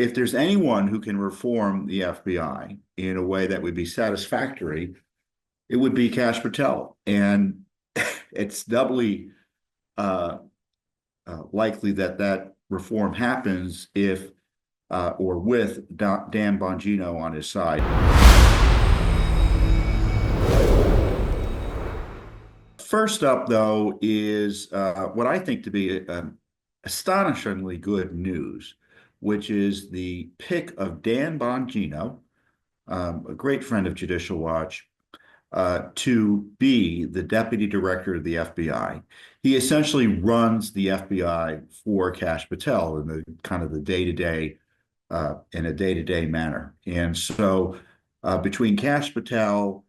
if there's anyone who can reform the FBI in a way that would be satisfactory, it would be Kash Patel. And it's doubly likely that that reform happens if or with Dan Bongino on his side. First up, though, is what I think to be astonishingly good news, which is the pick of Dan Bongino, a great friend of Judicial Watch, to be the deputy director of the FBI. He essentially runs the FBI for Kash Patel in the kind of the day-to-day, in a day-to-day manner. And so between Kash Patel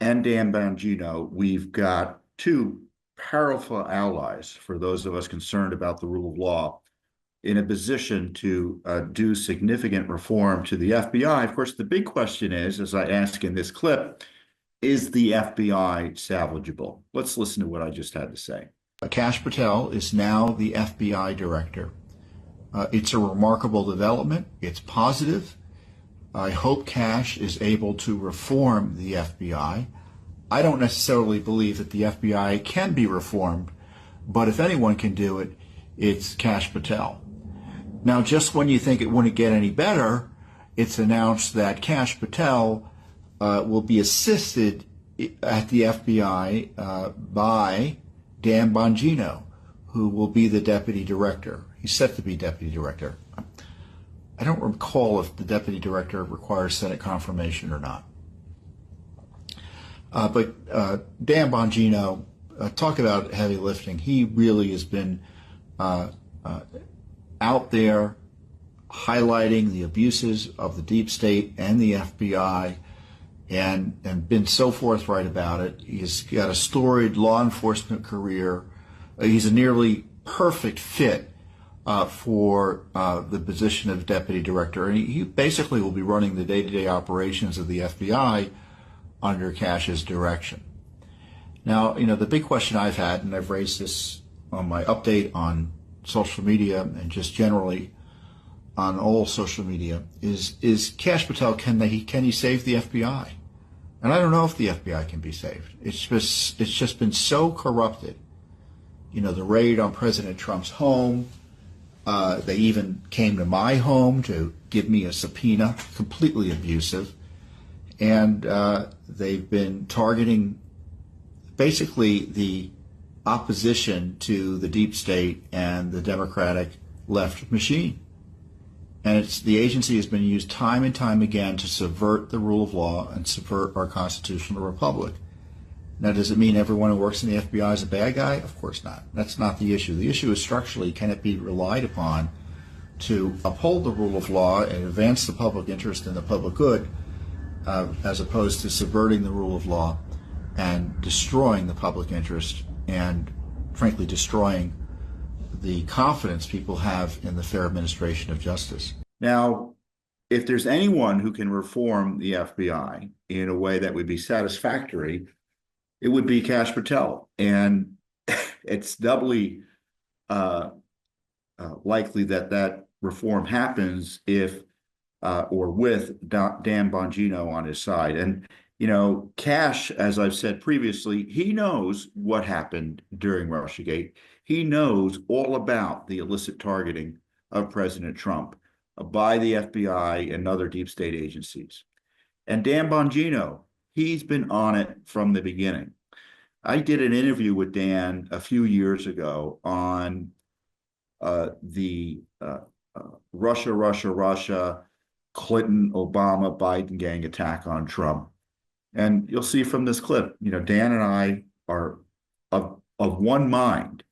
and Dan Bongino, we've got two powerful allies for those of us concerned about the rule of law in a position to do significant reform to the FBI. Of course, the big question is, as I ask in this clip, is the FBI salvageable? Let's listen to what I just had to say. Kash Patel is now the FBI director. It's a remarkable development. It's positive. I hope Kash is able to reform the FBI. I don't necessarily believe that the FBI can be reformed, but if anyone can do it, it's Kash Patel. Now, just when you think it wouldn't get any better, it's announced that Kash Patel will be assisted at the FBI by Dan Bongino, who will be the deputy director. He's set to be deputy director. I don't recall if the deputy director requires Senate confirmation or not. But Dan Bongino, talk about heavy lifting. He really has been out there highlighting the abuses of the deep state and the FBI and been so forthright about it. He's got a storied law enforcement career. He's a nearly perfect fit for the position of deputy director. And he basically will be running the day-to-day operations of the FBI under Kash's direction. Now, the big question I've had, and I've raised this on my update on social media and just generally on all social media, is Kash Patel, can he save the FBI? And I don't know if the FBI can be saved. It's just been so corrupted. The raid on President Trump's home, they even came to my home to give me a subpoena, completely abusive. And they've been targeting basically the opposition to the deep state and the Democratic left machine. And the agency has been used time and time again to subvert the rule of law and subvert our constitutional republic. Now, does it mean everyone who works in the FBI is a bad guy? Of course not. That's not the issue. The issue is structurally, can it be relied upon to uphold the rule of law and advance the public interest and the public good, as opposed to subverting the rule of law and destroying the public interest and, frankly, destroying the confidence people have in the fair administration of justice. Now, if there's anyone who can reform the FBI in a way that would be satisfactory, it would be Kash Patel. And it's doubly likely that that reform happens if or with Dan Bongino on his side. And, Kash, as I've said previously, he knows what happened during Russiagate. He knows all about the illicit targeting of President Trump by the FBI and other deep state agencies. And Dan Bongino, he's been on it from the beginning. I did an interview with Dan a few years ago on the Russia, Clinton, Obama, Biden gang attack on Trump. And you'll see from this clip, Dan and I are of one mind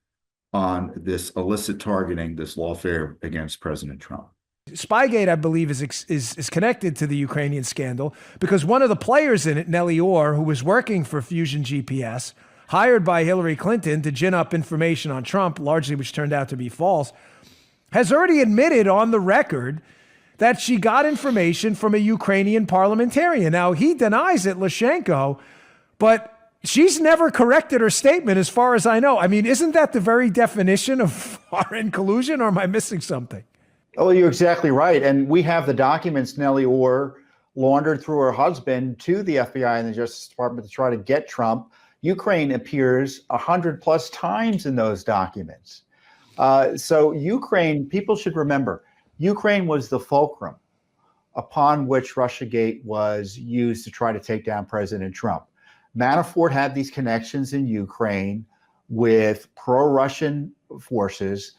on this illicit targeting, this lawfare against President Trump. Spygate, I believe, is connected to the Ukrainian scandal because one of the players in it, Nellie Orr, who was working for Fusion GPS, hired by Hillary Clinton to gin up information on Trump, largely which turned out to be false, has already admitted on the record that she got information from a Ukrainian parliamentarian. Now, he denies it, Lyshenko, but she's never corrected her statement as far as I know. I mean, isn't that the very definition of foreign collusion, or am I missing something? Oh, you're exactly right. And we have the documents Nellie Orr laundered through her husband to the FBI and the Justice Department to try to get Trump. Ukraine appears 100+ times in those documents. So Ukraine, people should remember, Ukraine was the fulcrum upon which Russiagate was used to try to take down President Trump. Manafort had these connections in Ukraine with pro-Russian forces.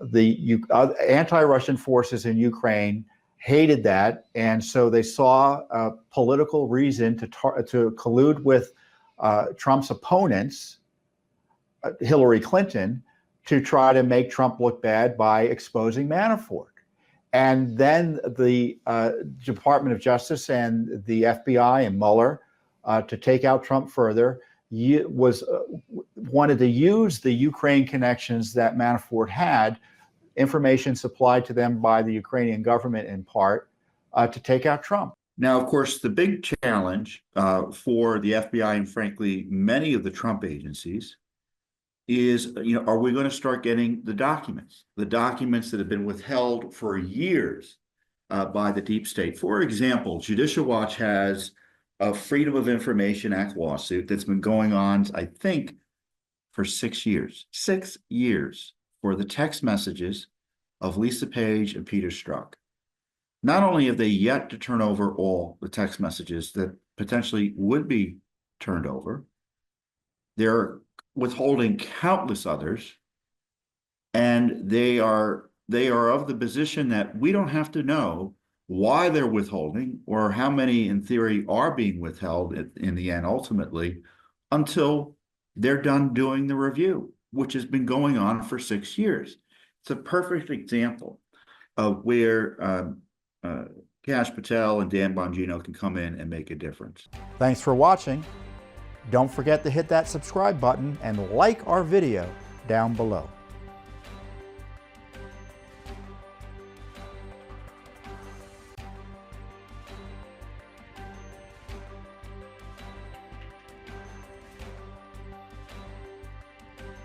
The anti-Russian forces in Ukraine hated that, and so they saw a political reason to collude with Trump's opponents, Hillary Clinton, to try to make Trump look bad by exposing Manafort. And then the Department of Justice and the FBI and Mueller, to take out Trump further, wanted to use the Ukraine connections that Manafort had, information supplied to them by the Ukrainian government in part, to take out Trump. Now, of course, the big challenge for the FBI and frankly many of the Trump agencies is, are we going to start getting the documents that have been withheld for years by the deep state? For example, Judicial Watch has a Freedom of Information Act lawsuit that's been going on, I think, for 6 years. 6 years for the text messages of Lisa Page and Peter Strzok. Not only have they yet to turn over all the text messages that potentially would be turned over, they're withholding countless others, and they are of the position that we don't have to know why they're withholding or how many in theory are being withheld in the end ultimately until they're done doing the review, which has been going on for 6 years. It's a perfect example of where Kash Patel and Dan Bongino can come in and make a difference. Thanks for watching. Don't forget to hit that subscribe button and like our video down below.